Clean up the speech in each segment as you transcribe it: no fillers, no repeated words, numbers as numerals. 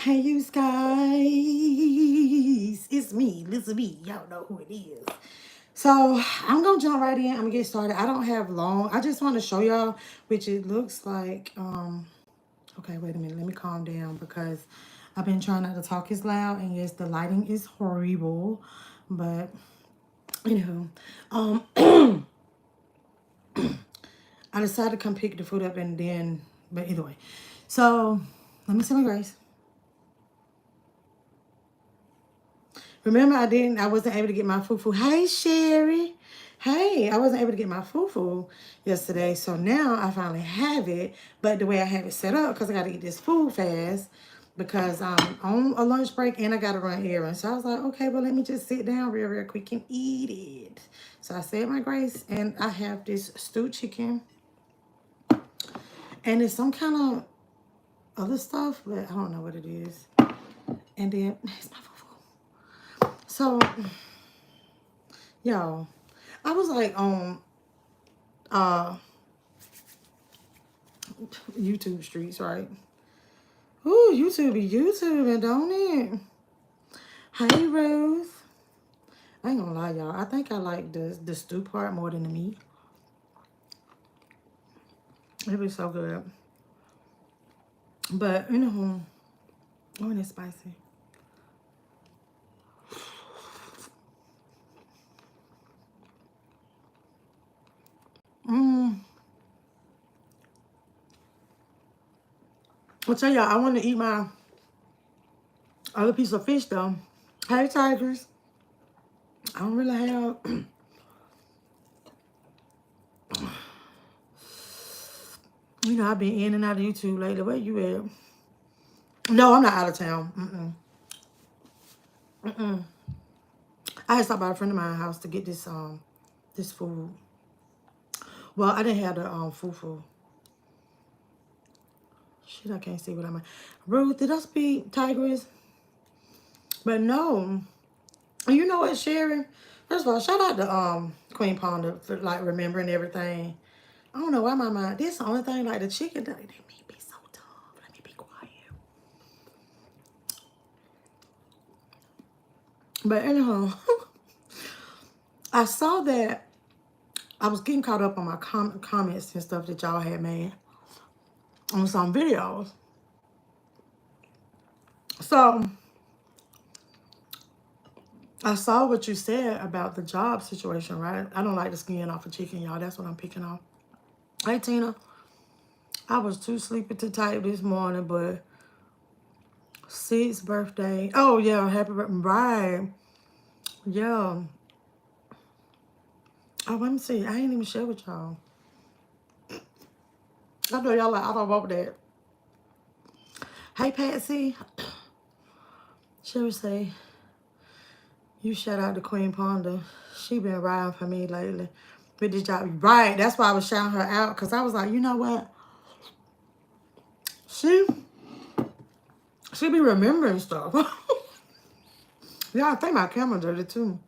Hey, you guys, it's me, MeLissaB. Y'all know who it is. So I'm gonna jump right in. I'm gonna get started. I don't have long. I just want to show y'all, which it looks like. Okay, wait a minute. Let me calm down because I've been trying not to talk as loud, and yes, the lighting is horrible. But anywho, um, I decided to come pick the food up and then. But either way, so let me say my grace. Remember, I wasn't able to get my fufu. Hey, Sherry. Hey, I wasn't able to get my fufu yesterday. So now I finally have it. But the way I have it set up, because I got to eat this food fast, because I'm on a lunch break and I got to run errands. So I was like, okay, well, let me just sit down real quick and eat it. So I said my grace, and I have this stewed chicken. And it's some kind of other stuff, but I don't know what it is. And then, it's my fufu. So, y'all, I was like on uh YouTube streets, right? Ooh, YouTube be YouTubing, don't it? Hey, Ruth. I ain't gonna lie, y'all. I think I like the stew part more than the meat. It be so good. But, oh, and it's spicy. I'll tell y'all, I want to eat my other piece of fish, though. Hey, Tigers. I don't really have... I've been in and out of YouTube lately. Where you at? No, I'm not out of town. I had stopped by a friend of mine's house to get this food. Well, I didn't have the fufu. Shit, I can't see what I'm at. Ruth, did I speak Tigress? But no. You know what, Sherry? First of all, shout out to Queen Ponda for like remembering everything. I don't know why my mind. This the only thing like the chicken. They made me so tough. Let me be quiet. But anyhow, I saw that I was getting caught up on my comments and stuff that y'all had made on some videos. So I saw what you said about the job situation, right? I don't like the skin off of chicken, y'all. That's what I'm picking off. Hey, Tina. I was too sleepy to type this morning, but Sid's birthday. Oh, yeah. Happy birthday. Right. Yeah. Oh, let me see. I ain't even share with y'all. I know y'all like, I don't want that. Hey, Patsy. She'll say, you shout out to Queen Ponda. She been riding for me lately with this job. Right. That's why I was shouting her out. Because I was like, you know what? She be remembering stuff. Yeah, I think my camera dirty too.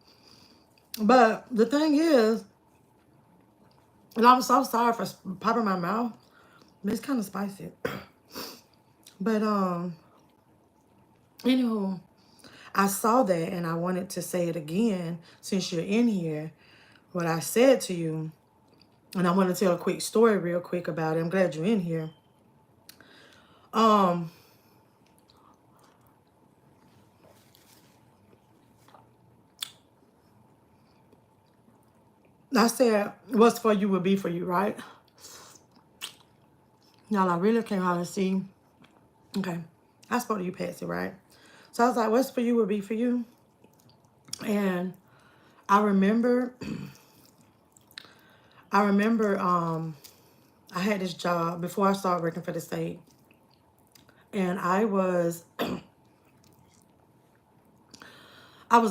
But the thing is, and I'm so sorry for popping my mouth. But it's kind of spicy. But anywho, I saw that and I wanted to say it again since you're in here. What I said to you, and I want to tell a quick story real quick about it. I'm glad you're in here. I said, what's for you will be for you, right? Y'all, I really can't hardly see. Okay. I spoke to you, Patsy, right? So I was like, what's for you will be for you. And I remember, I had this job before I started working for the state. And I was a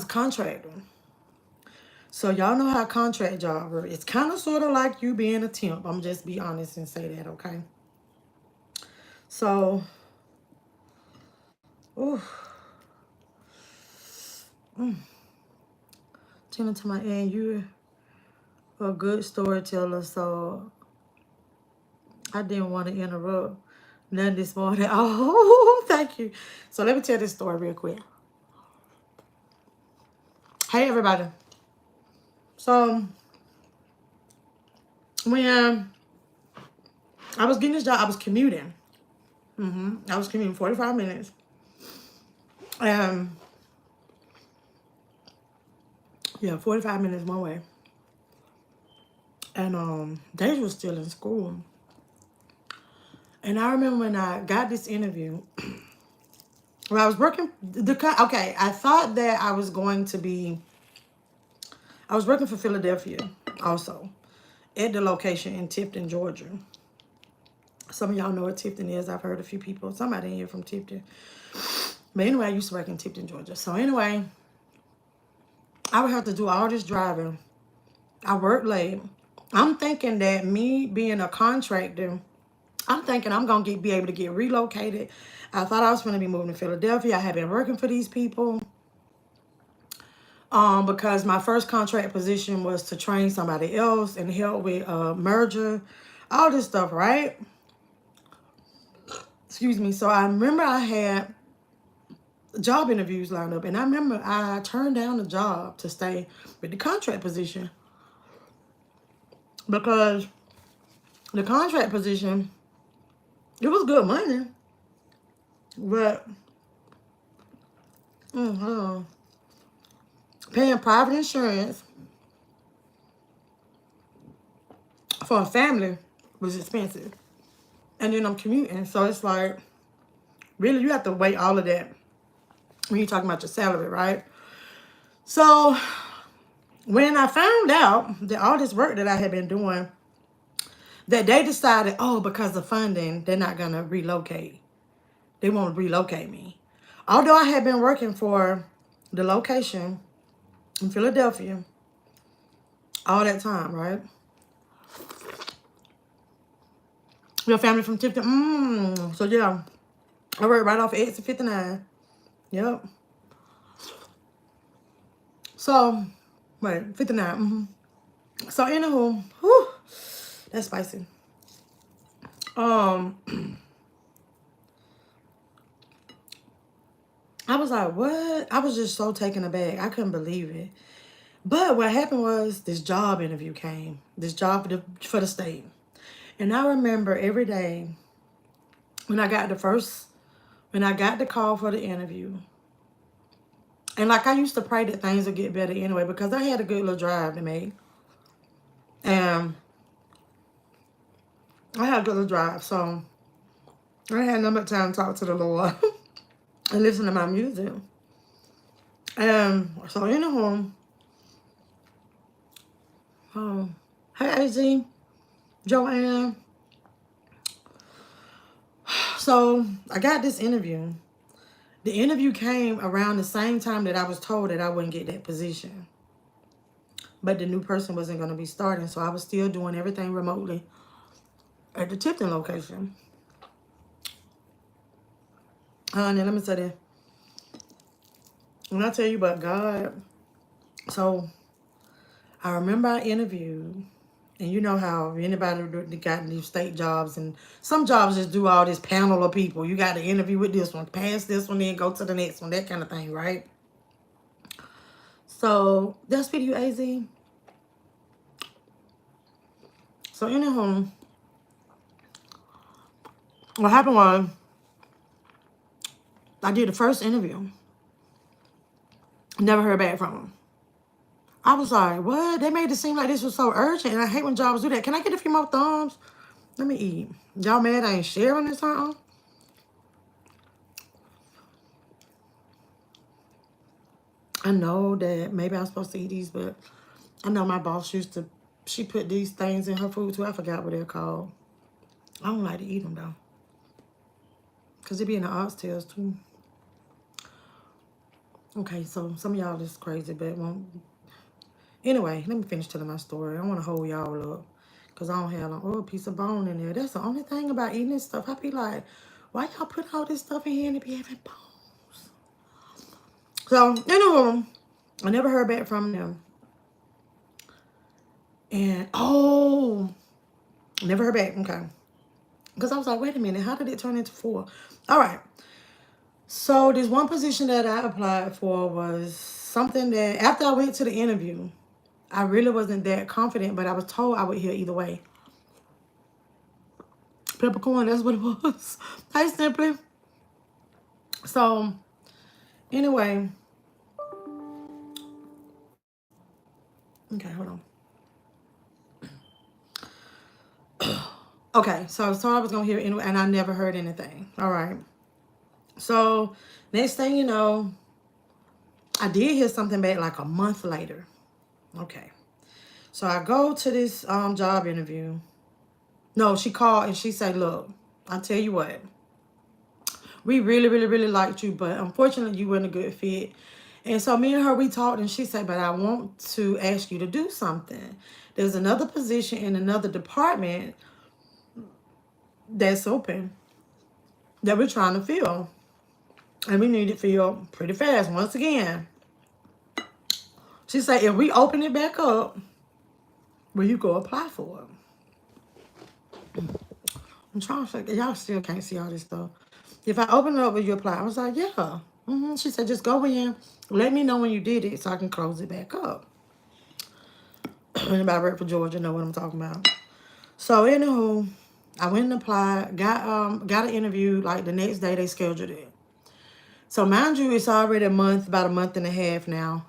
contractor. So y'all know how contract job work. It's kind of sort of like you being a temp. I'm just be honest and say that, okay? So, ooh. Tune to my end. You're a good storyteller, so I didn't want to interrupt None this morning. Oh, thank you. So let me tell this story real quick. Hey, everybody. So when I was getting this job, I was commuting. I was commuting 45 minutes. Yeah, 45 minutes one way. And they were still in school. And I remember when I got this interview, when I was working, okay, I thought that I was going to be, I was working for Philadelphia also, at the location in Tifton, Georgia. Some of y'all know what Tifton is. I've heard a few people, somebody in here from Tifton. But anyway, I used to work in Tifton, Georgia. So anyway, I would have to do all this driving. I worked late. I'm thinking that me being a contractor, I'm thinking I'm going to be able to get relocated. I thought I was going to be moving to Philadelphia. I had been working for these people because my first contract position was to train somebody else and help with merger, all this stuff, right? Excuse me. So I remember I had job interviews lined up, and I remember I turned down the job to stay with the contract position because the contract position, it was good money, but paying private insurance for a family was expensive. And then I'm commuting, so it's like, really, you have to weigh all of that when you're talking about your salary, right? So when I found out that all this work that I had been doing, that they decided, oh, because of funding, they're not going to relocate. They won't relocate me. Although I had been working for the location in Philadelphia all that time, right? Your family from Tifton. So, yeah. I worked right off of exit 59. Yep. So, wait, 59. So, anywho, whew, that's spicy. I was like, what? I was just so taken aback. I couldn't believe it. But what happened was this job interview came. This job for the state. And I remember every day when I got the call for the interview. And like I used to pray that things would get better anyway because I had a good little drive to make. And I had a good little drive. So I had no time to talk to the Lord and listen to my music. And so anyhow, hey AZ, Joanne. So I got this interview. The interview came around the same time that I was told that I wouldn't get that position. But the new person wasn't going to be starting, so I was still doing everything remotely at the Tifton location. Honey, let me tell you. When I tell you about God, so I remember I interviewed, and you know how anybody that got these state jobs, and some jobs just do all this panel of people. You got to interview with this one, pass this one, then go to the next one, that kind of thing, right? So that's video AZ. So anyhow, what happened was I did the first interview. Never heard back from them. I was like, what? They made it seem like this was so urgent, and I hate when jobs do that. Can I get a few more thumbs? Let me eat. Y'all mad I ain't sharing or something? I know that maybe I'm supposed to eat these, but I know my boss she put these things in her food too. I forgot what they're called. I don't like to eat them though. Because they be in the oxtails too. Okay, so some of y'all is crazy, but anyway, let me finish telling my story. I don't want to hold y'all up. Because I don't have a piece of bone in there. That's the only thing about eating this stuff. I be like, why y'all put all this stuff in here and it be having bones? So, anyway, I never heard back from them. And, never heard back. Okay. Because I was like, wait a minute, how did it turn into 4? All right. So this one position that I applied for was something that after I went to the interview, I really wasn't that confident, but I was told I would hear either way. Peppercorn, that's what it was. I simply. So, anyway. Okay, hold on. Okay, so I was told I was going to hear it anyway, and I never heard anything. All right. So, next thing you know, I did hear something back like a month later. Okay. So, I go to this job interview. No, she called and she said, look, I'll tell you what. We really, really, really liked you, but unfortunately, you weren't a good fit. And so me and her, we talked, and she said, but I want to ask you to do something. There's another position in another department that's open that we're trying to fill. And we need it filled pretty fast. Once again, she said, if we open it back up, will you go apply for it? I'm trying to figure, y'all still can't see all this stuff. If I open it up, will you apply? I was like, yeah. She said, just go in. Let me know when you did it so I can close it back up. Anybody work for Georgia know what I'm talking about. So, anywho, I went and applied, got an interview, like the next day they scheduled it. So, mind you, it's already about a month and a half now.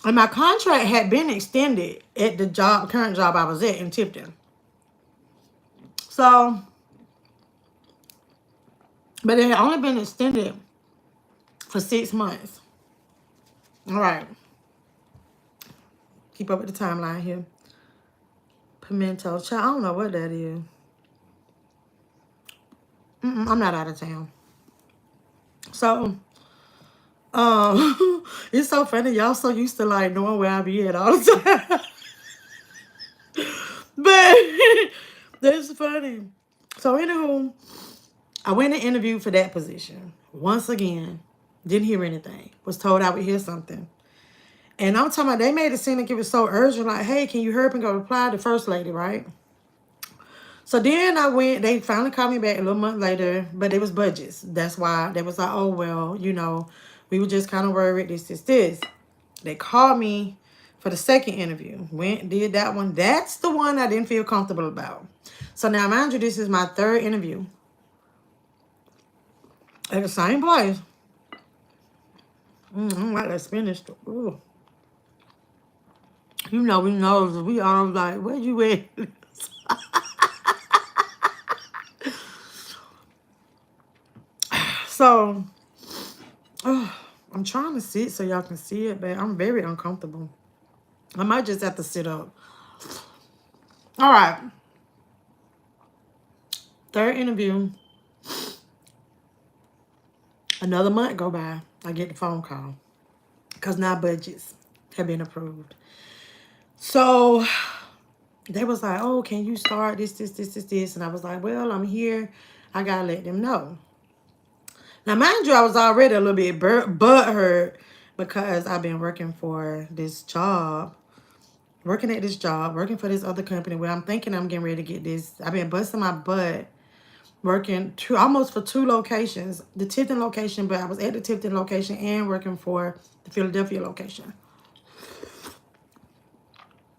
And my contract had been extended at the current job I was at in Tipton. So, but it had only been extended for 6 months. All right. Keep up with the timeline here. Pimento. Child, I don't know what that is. I'm not out of town. So, it's so funny. Y'all so used to like knowing where I be at all the time. But that's funny. So, anywho, I went and interviewed for that position. Once again, didn't hear anything. Was told I would hear something. And I'm talking about, they made it seem like it was so urgent. Like, hey, can you hurry up and go reply to First Lady, right? So then I went, they finally called me back a little month later, but it was budgets. That's why they was like, oh, well, you know, we were just kind of worried, this. They called me for the second interview. Went, did that one. That's the one I didn't feel comfortable about. So now, mind you, this is my third interview at the same place. I don't like that spinach. Ooh. You know, we all like, where you at? So, I'm trying to sit so y'all can see it, but I'm very uncomfortable. I might just have to sit up. All right. Third interview. Another month go by. I get the phone call. Because now budgets have been approved. So, they was like, oh, can you start this? And I was like, well, I'm here. I got to let them know. Now, mind you, I was already a little bit butthurt because I've been working for this job. Working at this job, working for this other company where I'm thinking I'm getting ready to get this. I've been busting my butt working almost for 2 locations. The Tipton location, but I was at the Tipton location and working for the Philadelphia location.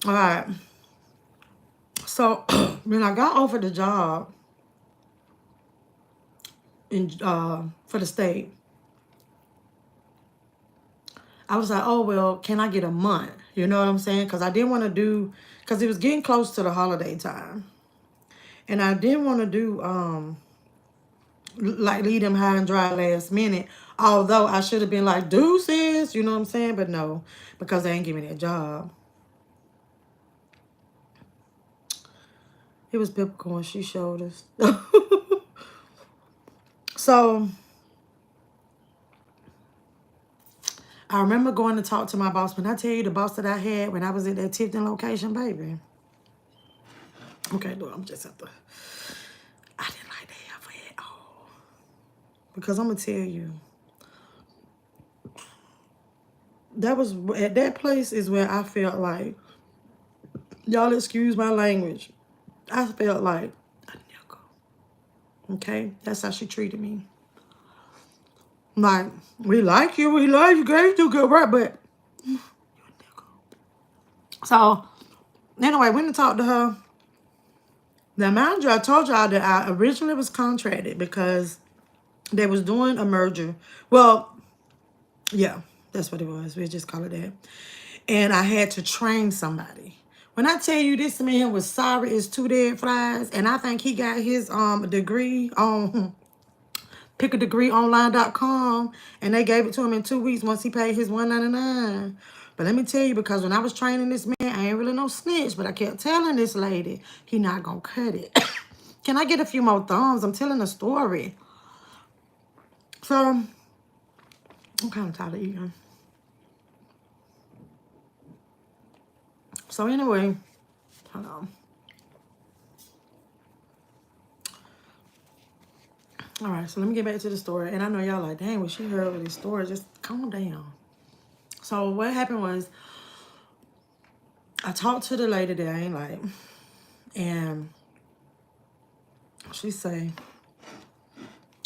All right. So when I got offered the job in for the state, I was like, oh, well, can I get a month? You know what I'm saying? Because I didn't want to do, because it was getting close to the holiday time. And I didn't want to do, like, leave them high and dry last minute. Although I should have been like, deuces, you know what I'm saying? But no, because they ain't give me that job. It was Peppercorn. She showed us. So, I remember going to talk to my boss. When I tell you the boss that I had when I was at that Tipton location, baby. Okay, look, I'm just at the... I didn't like that ever at all. Because I'm going to tell you. That was... At that place is where I felt like... Y'all excuse my language. I felt like a nickel. Okay? That's how she treated me. Like, we like you, guys do good work, but you're a nickel. So, anyway, went and talked to her. Now, mind you, I told y'all that I originally was contracted because they was doing a merger. Well, yeah, that's what it was. We just call it that. And I had to train somebody. When I tell you this man was sorry as two dead flies, and I think he got his degree on pickadegreeonline.com, and they gave it to him in 2 weeks once he paid his $199. But let me tell you, because when I was training this man, I ain't really no snitch, but I kept telling this lady, he not gonna cut it. Can I get a few more thumbs? I'm telling a story. So, I'm kind of tired of eating. So anyway, hold on. All right, so let me get back to the story. And I know y'all like, dang, when she heard of this story, just calm down. So what happened was, I talked to the lady that I ain't like, and she say,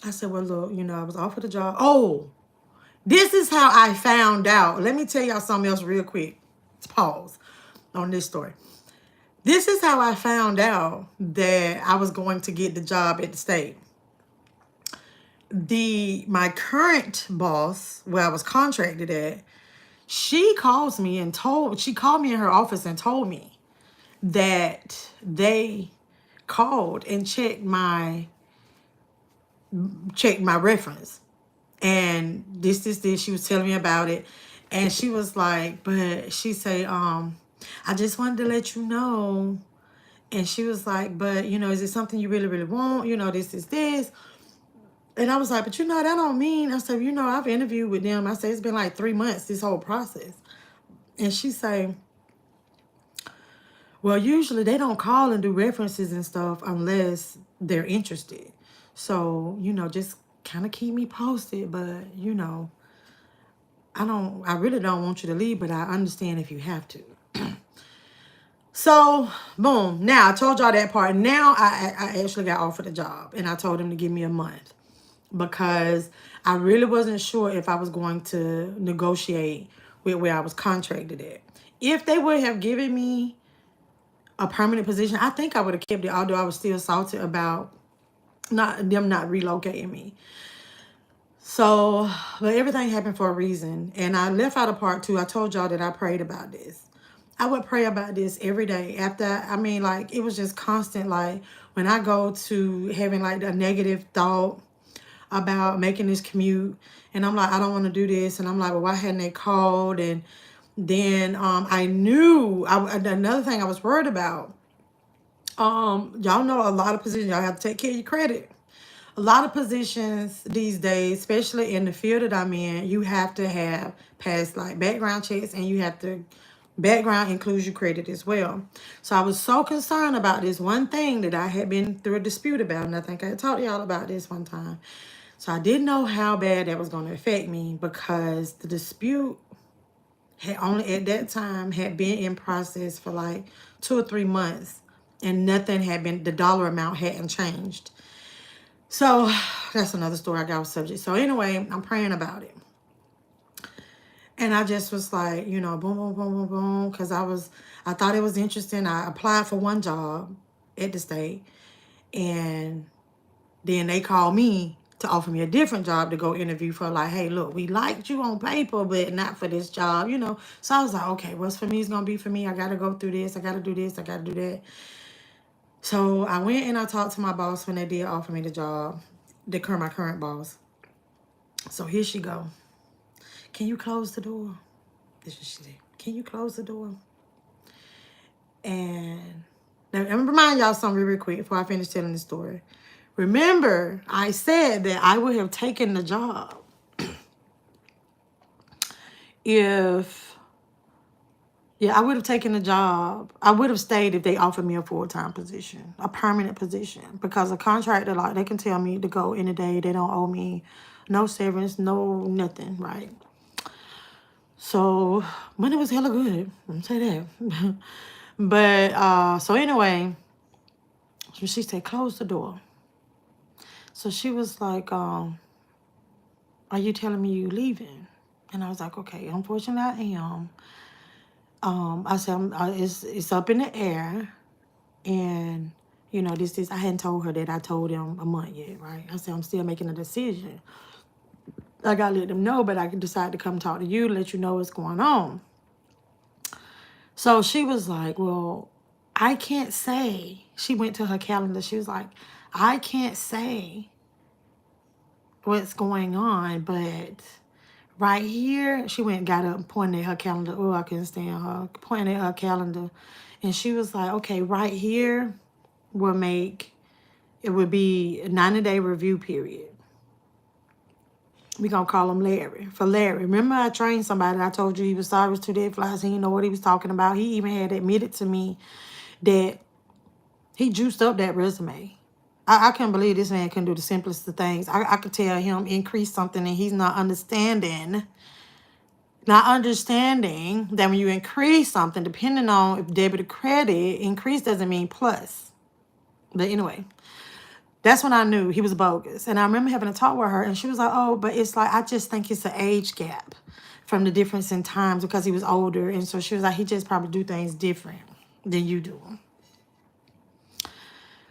I said, well, look, you know, I was offered a job. Oh, this is how I found out. Let me tell y'all something else real quick. Let's pause on this story. This is how I found out that I was going to get the job at the state. My current boss, where I was contracted at, she called me in her office and told me that they called and checked my reference. And this, she was telling me about it. And she was like, but she say, I just wanted to let you know. And she was like, but, you know, is it something you really, really want? You know, this is this. And I was like, but you know, that don't mean. I said, you know, I've interviewed with them. I said, it's been like 3 months, this whole process. And she say, well, usually they don't call and do references and stuff unless they're interested. So, you know, just kind of keep me posted. But, you know, I really don't want you to leave, but I understand if you have to. So, boom. Now, I told y'all that part. Now, I actually got offered a job. And I told him to give me a month. Because I really wasn't sure if I was going to negotiate with where I was contracted at. If they would have given me a permanent position, I think I would have kept it, although I was still salty about them not relocating me. So, but everything happened for a reason. And I left out a part 2. I told y'all that I prayed about this. I would pray about this every day. After, I mean, like, it was just constant. Like, when I go to having, like, a negative thought about making this commute, and I'm like, I don't want to do this. And I'm like, well, why hadn't they called? And then I knew, another thing I was worried about, y'all know a lot of positions, y'all have to take care of your credit. A lot of positions these days, especially in the field that I'm in, you have to have passed like background checks, and you have to, background includes your credit as well. So I was so concerned about this one thing that I had been through a dispute about, and I think I had talked to y'all about this one time. So I didn't know how bad that was going to affect me, because the dispute had only at that time had been in process for like 2 or 3 months, and nothing had been, the dollar amount hadn't changed. So that's another story I got off subject. So anyway, I'm praying about it. And I just was like, you know, boom, boom, boom, boom, boom. Because I thought it was interesting. I applied for one job at the state. And then they called me to offer me a different job to go interview for, like, hey, look, we liked you on paper, but not for this job, you know. So I was like, okay, what's for me is going to be for me. I got to go through this. I got to do this. I got to do that. So I went and I talked to my boss when they did offer me the job, my current boss. So here she go. Can you close the door? This is what she said. Can you close the door? And now, let me remind y'all something real quick before I finish telling the story. Remember, I said that I would have taken the job I would have taken the job. I would have stayed if they offered me a full-time position, a permanent position. Because a contractor, like, they can tell me to go any day. They don't owe me no severance, no nothing, right? So, money was hella good. I'm going to say that. But, so anyway, She said, close the door. So she was like, are you telling me you leaving? And I was like, okay, unfortunately I am. I said, it's up in the air. And, you know, I hadn't told her that I told him a month yet, right? I said, I'm still making a decision. I got to let them know, but I can decide to come talk to you, let you know what's going on. So she was like, well, I can't say. She went to her calendar. She was like, I can't say what's going on, but right here, she went and got up and pointed at her calendar. Oh, I couldn't stand her. Pointed at her calendar. And she was like, okay, right here it would be a 90-day review period. We're going to call him Larry. For Larry. Remember I trained somebody. I told you he was sorry, it was 2 dead flies. He didn't know what he was talking about. He even had admitted to me that he juiced up that resume. I couldn't believe this man couldn't do the simplest of things. I could tell him increase something and he's not understanding. Not understanding that when you increase something, depending on if debit or credit, increase doesn't mean plus. But anyway, that's when I knew he was bogus. And I remember having a talk with her and she was like, oh, but it's like, I just think it's an age gap from the difference in times because he was older. And so she was like, he just probably do things different than you do.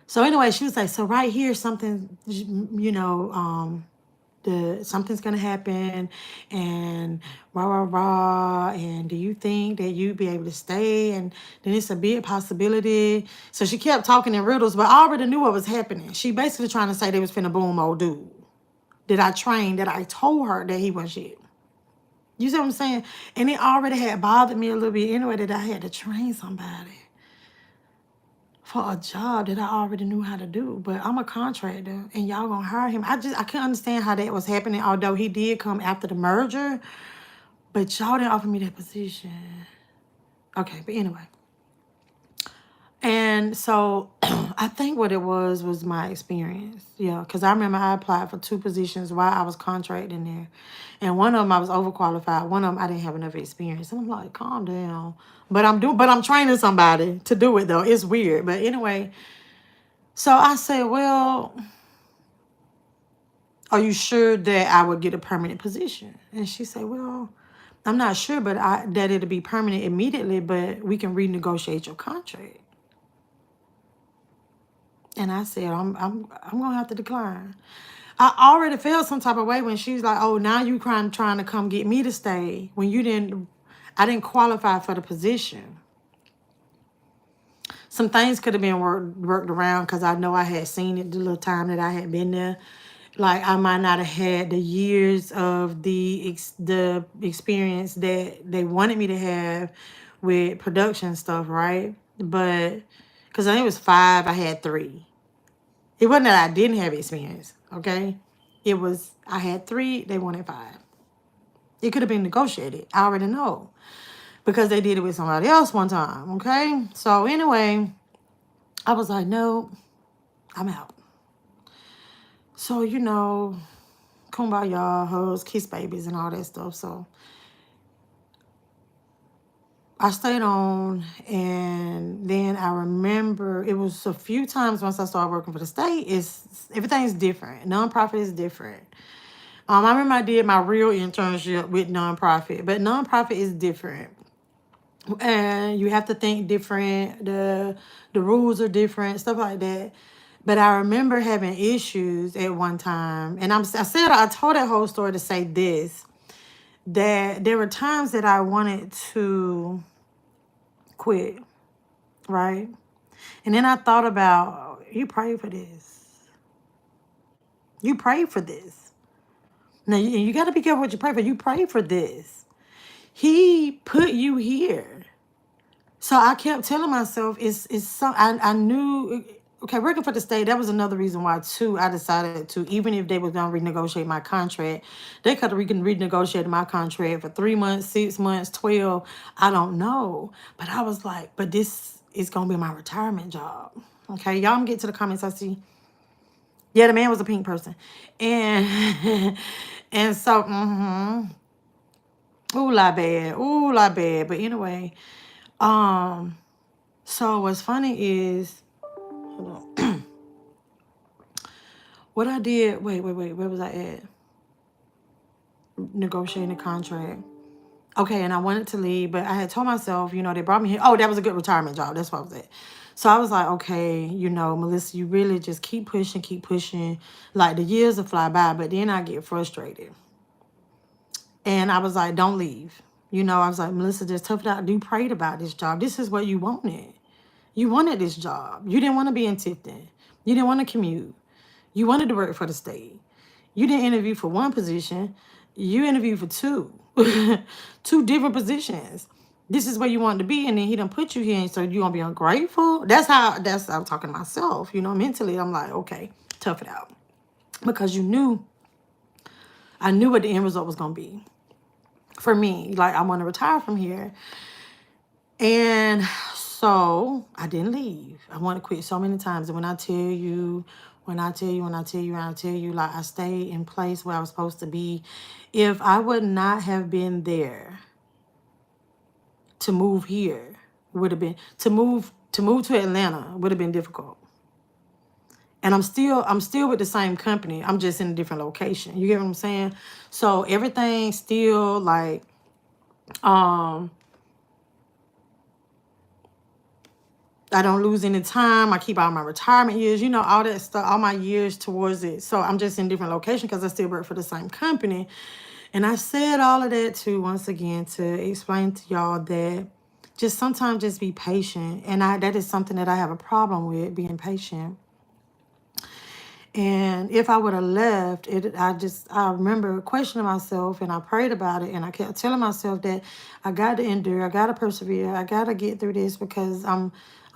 So anyway, she was like, so right here, something, you know, something's gonna happen, and rah, and do you think that you'd be able to stay? And then it's a big possibility. So she kept talking in riddles, but I already knew what was happening. She basically trying to say they was finna boom old dude. That I told her that he was shit. You see what I'm saying? And it already had bothered me a little bit anyway that I had to train somebody for a job that I already knew how to do. But I'm a contractor and y'all gonna hire him. I couldn't understand how that was happening, although he did come after the merger. But y'all didn't offer me that position. Okay, but anyway. And so I think what it was my experience. Yeah, because I remember I applied for 2 positions while I was contracting there. And one of them I was overqualified. One of them I didn't have enough experience. And I'm like, calm down. But I'm training somebody to do it though. It's weird. But anyway, so I said, well, are you sure that I would get a permanent position? And she said, well, I'm not sure, but that it'll be permanent immediately, but we can renegotiate your contract. And I said, I'm gonna have to decline. I already felt some type of way when she's like, oh, now you trying to come get me to stay when I didn't qualify for the position. Some things could have been worked around because I know I had seen it the little time that I had been there. Like I might not have had the years of the experience that they wanted me to have with production stuff, right? But because I think it was 5, I had 3. It wasn't that I didn't have experience, okay? It was I had 3, they wanted 5. It could have been negotiated. I already know because they did it with somebody else one time, okay? So anyway, I was like, no, I'm out. So, you know, kumbaya, hugs, kiss babies, and all that stuff. So I stayed on, and then I remember it was a few times once I started working for the state, everything's different. Nonprofit is different. I remember I did my real internship with nonprofit, but nonprofit is different. And you have to think different. The rules are different, stuff like that. But I remember having issues at one time. And I told that whole story to say this, that there were times that I wanted to quit, right? And then I thought about, you prayed for this. You prayed for this. Now, you got to be careful what you pray for. You prayed for this. He put you here. So I kept telling myself, I knew, okay, working for the state, that was another reason why, too, I decided to, even if they were going to renegotiate my contract, they could have renegotiated my contract for 3 months, 6 months, 12, I don't know. But I was like, but this is going to be my retirement job. Okay, y'all, I'm getting to the comments I see. Yeah, the man was a pink person. And, and so, ooh, la bad. But anyway, so what's funny is, hold on. What I did, wait, where was I at? Negotiating a contract. Okay, and I wanted to leave, but I had told myself, you know, they brought me here. Oh, that was a good retirement job. That's what I was at. So I was like, okay, you know, Melissa, you really just keep pushing. Like the years will fly by, but then I get frustrated. And I was like, don't leave. You know, I was like, Melissa, just tough it out. You prayed about this job. This is what you wanted. You wanted this job. You didn't want to be in Tifton. You didn't want to commute. You wanted to work for the state. You didn't interview for one position. You interviewed for two. Two different positions. This is where you wanted to be, and then he done put you here, and so you gonna be ungrateful. I'm talking to myself, you know, mentally. I'm like, okay, tough it out. Because I knew what the end result was gonna be. For me, like I want to retire from here. And so I didn't leave. I want to quit so many times. And when I tell you, like I stayed in place where I was supposed to be. If I would not have been there to move here, would have been to move to Atlanta would have been difficult. And I'm still with the same company. I'm just in a different location. You get what I'm saying? So everything still like I don't lose any time. I keep all my retirement years, you know, all that stuff, all my years towards it. So I'm just in different locations because I still work for the same company. And I said all of that too, once again, to explain to y'all that just sometimes just be patient. And that is something that I have a problem with, being patient. And if I would have left, I remember questioning myself, and I prayed about it, and I kept telling myself that I got to endure, I got to persevere, I got to get through this because I'm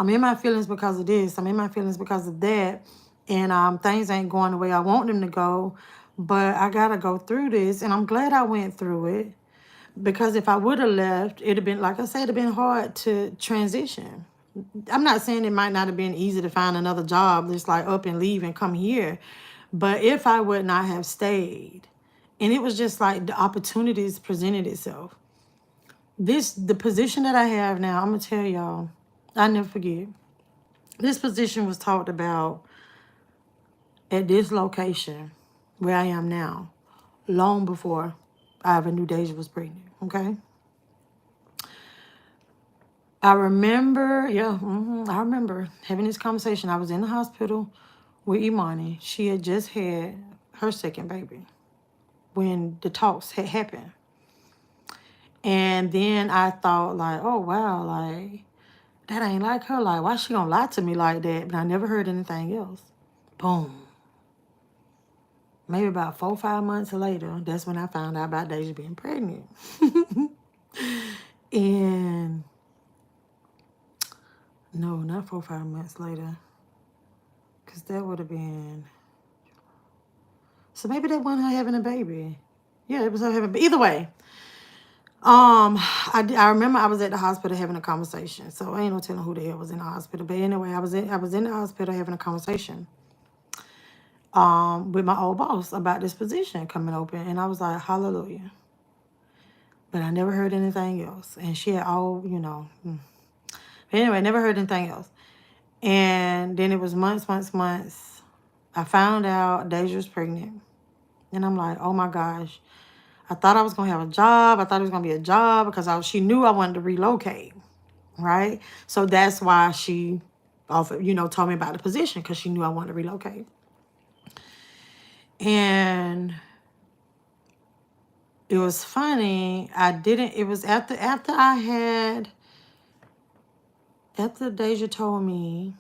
in my feelings because of this, I'm in my feelings because of that, and things ain't going the way I want them to go, but I got to go through this, and I'm glad I went through it, because if I would have left, it'd have been, like I said, it'd have been hard to transition. I'm not saying it might not have been easy to find another job just like up and leave and come here. But if I would not have stayed, and it was just like the opportunities presented itself. The position that I have now, I'm going to tell y'all, I never forget. This position was talked about at this location where I am now, long before I ever knew Deja was pregnant, okay? I remember, I remember having this conversation. I was in the hospital with Imani. She had just had her second baby when the talks had happened. And then I thought, like, oh, wow, like, that ain't like her. Like, why she gonna lie to me like that? But I never heard anything else. Boom. Maybe about 4 or 5 months later, that's when I found out about Deja being pregnant. And no, not 4 or 5 months later. Because that would have been... So maybe that wasn't her having a baby. Yeah, it was her having... Either way. I remember I was at the hospital having a conversation. So I ain't no telling who the hell was in the hospital. But anyway, I was in the hospital having a conversation with my old boss about this position coming open. And I was like, hallelujah. But I never heard anything else. And she had all, you know... But anyway, never heard anything else. And then it was months. I found out Deja was pregnant. And I'm like, oh my gosh. I thought I was going to have a job. I thought it was going to be a job because she knew I wanted to relocate. Right? So that's why she offered, you know, told me about the position, because she knew I wanted to relocate. And it was funny. It was after Deja told me,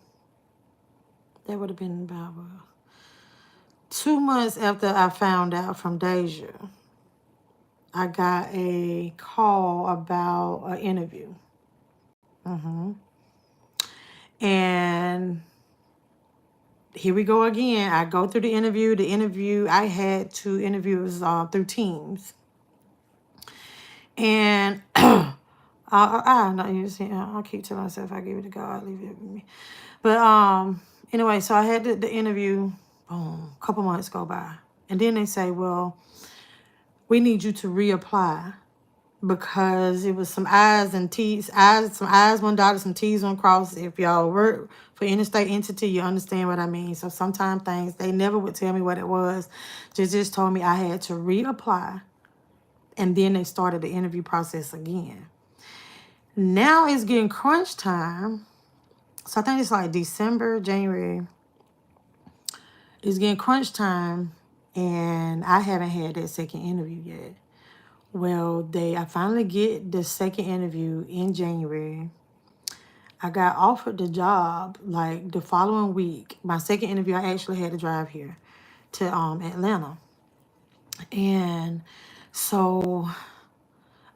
that would have been about 2 months after I found out from Deja, I got a call about an interview. And here we go again. I go through the interview. I had 2 interviews through Teams. And I keep telling myself I give it to God, leave it with me. But anyway, so I had the interview. Boom, a couple months go by. And then they say, well, we need you to reapply because it was some I's and T's, some I's, one dotted, some T's, one cross. If y'all work for interstate entity, you understand what I mean. So sometimes things, they never would tell me what it was. Just told me I had to reapply. And then they started the interview process again. Now it's getting crunch time. So I think it's like December, January. It's getting crunch time. And I haven't had that second interview yet. Well, I finally get the second interview in January. I got offered the job like the following week. My second interview, I actually had to drive here to Atlanta. And so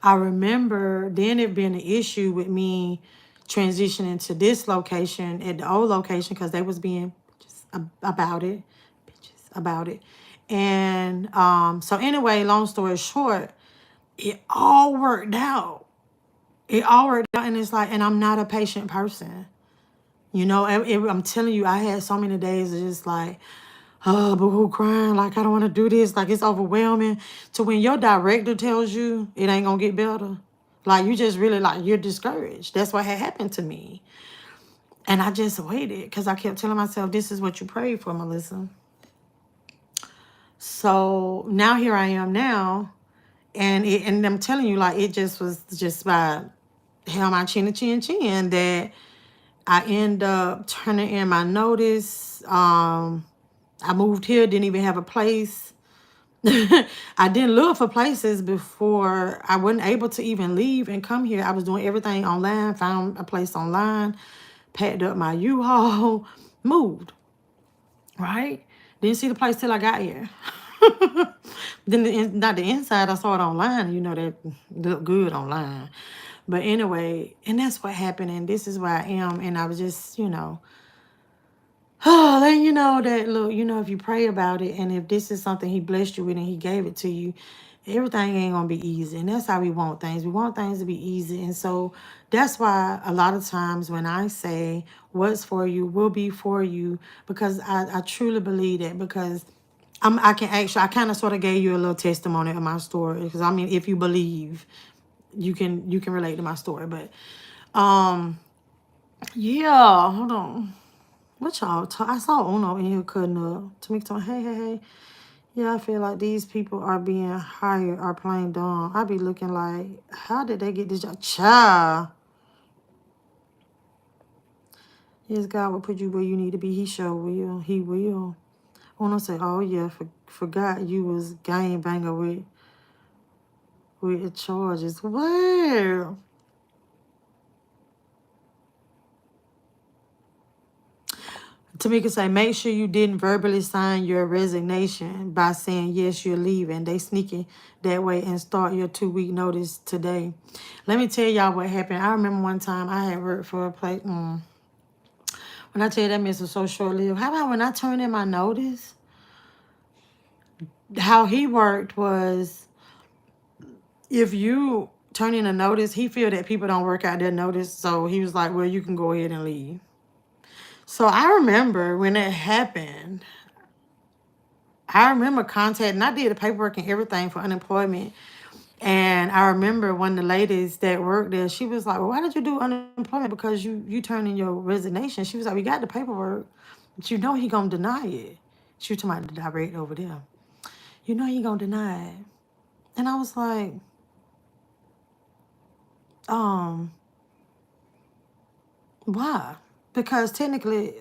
I remember then it being an issue with me transitioning to this location at the old location because they was being just about it, bitches about it. And so anyway, long story short, it all worked out. It all worked out, and it's like, and I'm not a patient person. You know, I'm telling you, I had so many days of just like, oh, boo-hoo, crying, like, I don't want to do this, like, it's overwhelming. To when your director tells you it ain't going to get better, like, you just really, like, you're discouraged. That's what had happened to me. And I just waited because I kept telling myself, this is what you prayed for, Melissa. So now here I am now, and I'm telling you, like, it just was just by hell my chin that I end up turning in my notice. I moved here, didn't even have a place. I didn't look for places before. I wasn't able to even leave and come here. I was doing everything online, found a place online, packed up my U-Haul, moved, right? Didn't see the place till I got here. Then not the inside, I saw it online. You know, that looked good online. But anyway, and that's what happened, and this is where I am. And I was just, you know, letting you know that, look, you know, if you pray about it, and if this is something he blessed you with and he gave it to you, everything ain't gonna be easy. And that's how we want things. We want things to be easy. And so that's why a lot of times when I say what's for you will be for you, because I truly believe that, because I kind of sort of gave you a little testimony of my story, because I mean, if you believe, you can relate to my story. But yeah, hold on. What y'all talk? I saw Uno in here cutting up. Tamika told me, hey. Yeah, I feel like these people are being hired or playing dumb. I be looking like, how did they get this job? Child. Yes, God will put you where you need to be. He sure will. He will. Uno say, oh yeah, forgot you was gang banger with the charges. Well, Tamika say, make sure you didn't verbally sign your resignation by saying, yes, you're leaving. They sneaking that way and start your 2-week notice today. Let me tell y'all what happened. I remember one time I had worked for a place. When I tell you that mess was so short-lived. How about when I turned in my notice? How he worked was, if you turn in a notice, he feel that people don't work out their notice. So he was like, well, you can go ahead and leave. So I remember when that happened, I remember contacting, I did the paperwork and everything for unemployment. And I remember one of the ladies that worked there, she was like, well, why did you do unemployment? Because you turned in your resignation. She was like, we got the paperwork, but you know he going to deny it. She was talking about the director over there. You know he going to deny it. And I was like, why? Because technically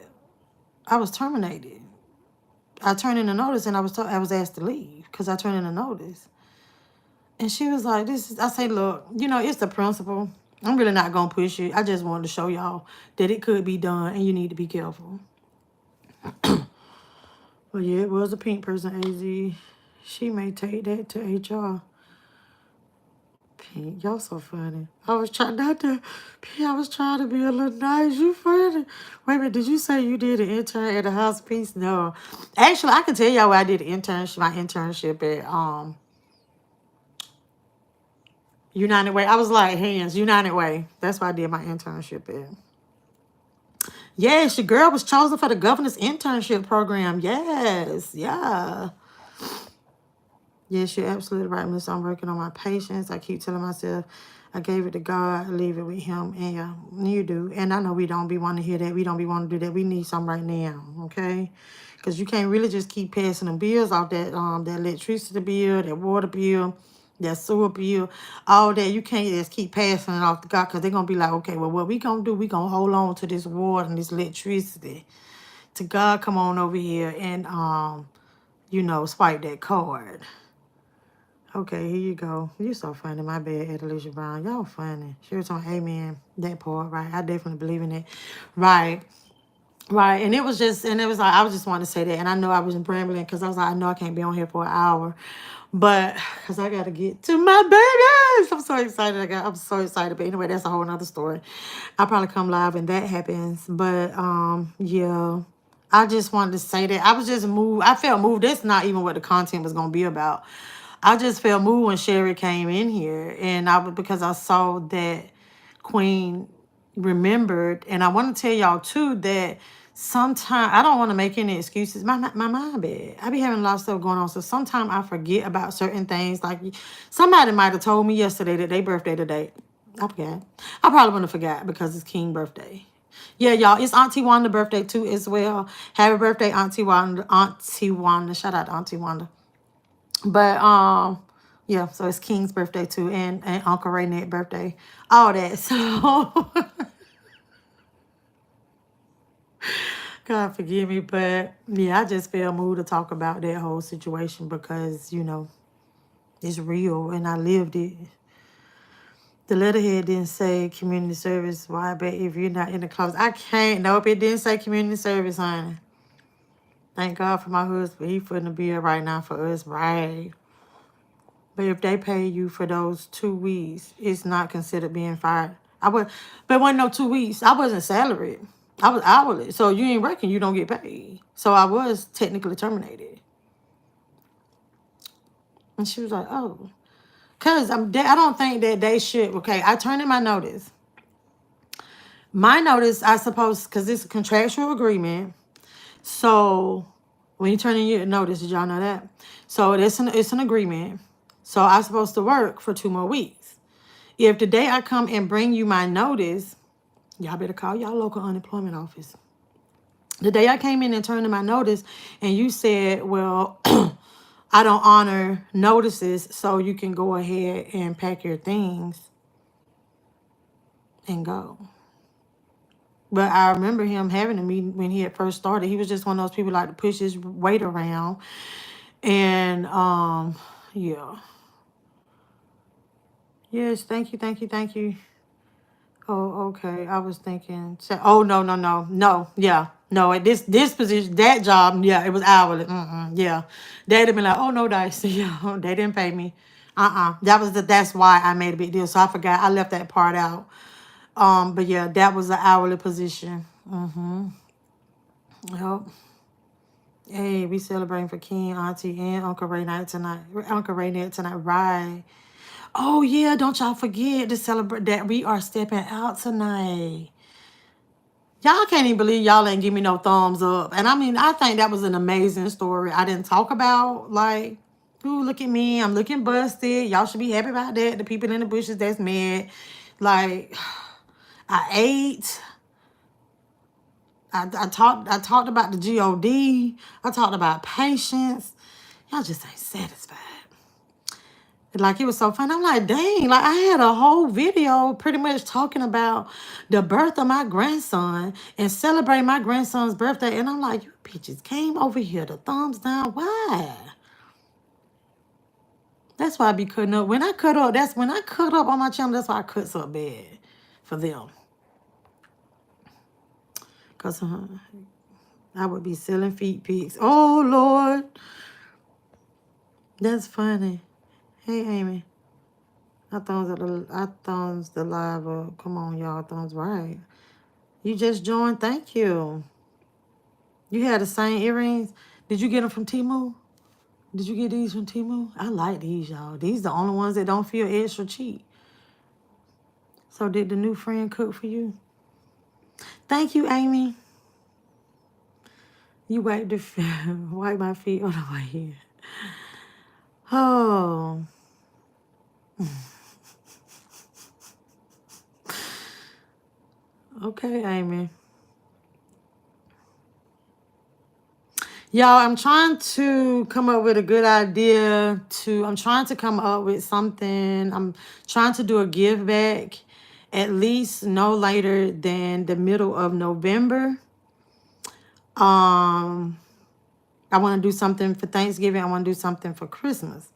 I was terminated. I turned in a notice and I was asked to leave because I turned in a notice. And she was like, I say, look, you know, it's the principle. I'm really not going to push it. I just wanted to show y'all that it could be done and you need to be careful. But yeah, it was a pink person, AZ. She may take that to HR. Pink, y'all so funny. I was trying to be a little nice. You funny. Wait a minute, did you say you did an intern at a house piece? No. Actually, I can tell y'all where I did my internship at United Way. I was like, United Way. That's where I did my internship at. Yes, your girl was chosen for the governor's internship program. Yes, yeah. Yes, you're absolutely right, Miss. I'm working on my patience. I keep telling myself I gave it to God, leave it with him. And yeah, you do. And I know we don't be wanting to hear that. We don't be wanting to do that. We need some right now, okay? Because you can't really just keep passing them bills off, that electricity bill, that water bill, that sewer bill, all that. You can't just keep passing it off to God, because they're going to be like, okay, well, what we going to do, we going to hold on to this water and this electricity. To God, come on over here and, swipe that card. Okay, here you go. You're so funny. My bad, Adelisha Brown. Y'all funny. She was on amen. That part, right? I definitely believe in it. Right. Right. And it was like, I was just wanting to say that. And I know I was rambling because I was like, I know I can't be on here for an hour. But, because I got to get to my babies. I'm so excited. I'm so excited. But anyway, that's a whole nother story. I'll probably come live when that happens. But, yeah. I just wanted to say that. I was just moved. I felt moved. That's not even what the content was going to be about. I just felt moved when Sherry came in here, and because I saw that Queen remembered, and I want to tell y'all too that sometimes I don't want to make any excuses. My mind bad. I be having a lot of stuff going on, so sometimes I forget about certain things. Like somebody might have told me yesterday that their birthday today. I forgot. I probably wouldn't have forgot because it's King's birthday. Yeah, y'all, it's Auntie Wanda's birthday too as well. Happy birthday, Auntie Wanda. Auntie Wanda. Shout out to Auntie Wanda. But yeah, so it's King's birthday too, and Uncle Raynet's birthday, all that. So God forgive me, but yeah, I just feel moved to talk about that whole situation because it's real and I lived it. The letterhead didn't say community service. Why? But if you're not in the closet, I can't. Nope, it didn't say community service, honey. Thank God for my husband. He footing the bill right now for us, right? But if they pay you for those 2 weeks, it's not considered being fired. But it wasn't no 2 weeks. I wasn't salaried. I was hourly. So you ain't working, you don't get paid. So I was technically terminated. And she was like, oh. Because I don't think that they should. Okay, I turned in my notice. My notice, I suppose, because it's a contractual agreement. So when you turn in your notice, did y'all know that? So it's an agreement. So I'm supposed to work for 2 more weeks. If the day I come and bring you my notice, y'all better call y'all local unemployment office. The day I came in and turned in my notice and you said, well, I don't honor notices, so you can go ahead and pack your things and go. But I remember him having a meeting when he had first started. He was just one of those people like to push his weight around. And yeah. Yes, thank you, thank you, thank you. Oh, okay. I was thinking. Oh, no. Yeah, no. At this position, that job, yeah, it was hourly. Yeah, they'd have been like, oh no, Dice, yeah, they didn't pay me. That's why I made a big deal. So I forgot. I left that part out. But yeah, that was an hourly position. Yep. Hey, we celebrating for King, Auntie, and Uncle Ray night tonight. Uncle Ray night tonight, right? Oh yeah, don't y'all forget to celebrate that we are stepping out tonight. Y'all can't even believe y'all ain't give me no thumbs up. And I mean, I think that was an amazing story. I didn't talk about, like, ooh, look at me. I'm looking busted. Y'all should be happy about that. The people in the bushes that's mad. Like, I ate. I talked about the GOD. I talked about patience. Y'all just ain't satisfied. Like, it was so fun. I'm like, dang, like I had a whole video pretty much talking about the birth of my grandson and celebrating my grandson's birthday. And I'm like, you bitches came over here to thumbs down. Why? That's why I be cutting up. When I cut up, that's when I cut up on my channel. That's why I cut so bad for them. Because I would be selling feet pics. Oh, Lord. That's funny. Hey, Amy. I thumbs the live up. Come on, y'all. Thumbs right. You just joined. Thank you. You had the same earrings. Did you get them from Temu? Did you get these from Temu? I like these, y'all. These the only ones that don't feel extra cheap. So did the new friend cook for you? Thank you, Amy. You wipe my feet on the way here. Oh. Okay, Amy. Y'all, I'm trying to come up with a good idea I'm trying to come up with something. I'm trying to do a give back at least no later than the middle of November. I want to do something for Thanksgiving. I want to do something for Christmas.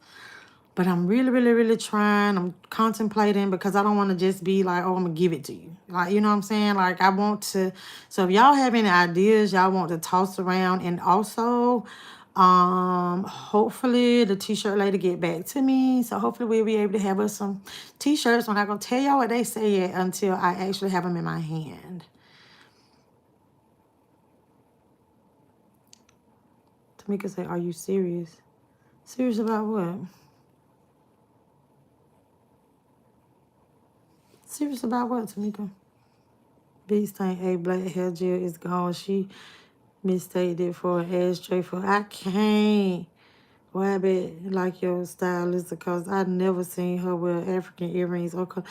But I'm really, really, really trying. I'm contemplating because I don't want to just be like, oh, I'm going to give it to you. Like, you know what I'm saying? Like, I want to. So if y'all have any ideas y'all want to toss around. And also, hopefully the t-shirt lady get back to me. So hopefully we'll be able to have us some t-shirts. I'm not going to tell y'all what they say yet until I actually have them in my hand. Tamika say, are you serious? Serious about what? Serious about what, Tamika? Beast tank A black hair gel is gone. She mistaked it for an ashtray for I can't. Why bet like your stylist because I never seen her wear African earrings. Okay.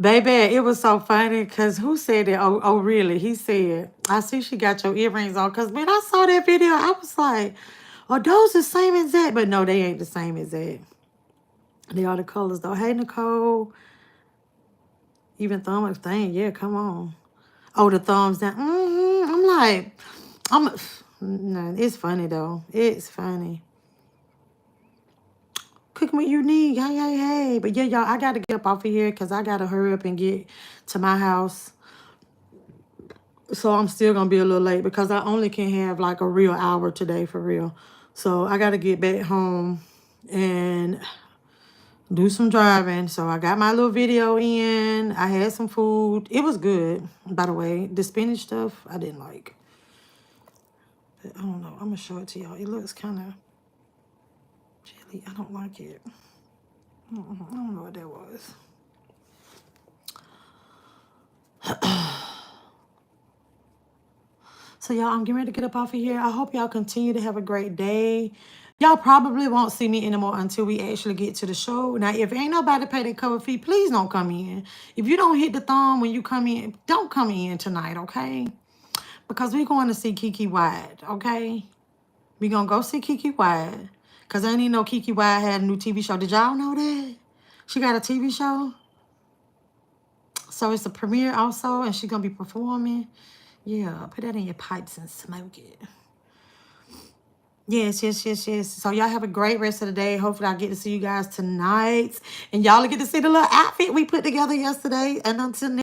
Baby, it was so funny because who said that? Oh, really? He said, I see she got your earrings on. Because when I saw that video, I was like, are those the same exact? But no, they ain't the same exact. They are the colors though. Hey, Nicole. Even thumb up thing. Yeah, come on. Oh, the thumbs down. I'm like, no, it's funny though. It's funny. Cooking what you need. Hey. But yeah, y'all, I got to get up off of here because I got to hurry up and get to my house. So I'm still going to be a little late because I only can have like a real hour today for real. So I got to get back home and do some driving. So I got my little video in. I had some food. It was good, by the way. The spinach stuff, I didn't like. I don't know. I'm going to show it to y'all. It looks kind of chilly. I don't like it. I don't know what that was. So, y'all, I'm getting ready to get up off of here. I hope y'all continue to have a great day. Y'all probably won't see me anymore until we actually get to the show. Now, if ain't nobody pay their cover fee, please don't come in. If you don't hit the thumb when you come in, don't come in tonight, okay? Because we're going to see Kiki Wyatt, okay? We're going to go see Kiki Wyatt. Because I didn't even know Kiki Wyatt had a new TV show. Did y'all know that? She got a TV show. So it's a premiere also, and she's going to be performing. Yeah, put that in your pipes and smoke it. Yes. So y'all have a great rest of the day. Hopefully I get to see you guys tonight. And y'all get to see the little outfit we put together yesterday. And until next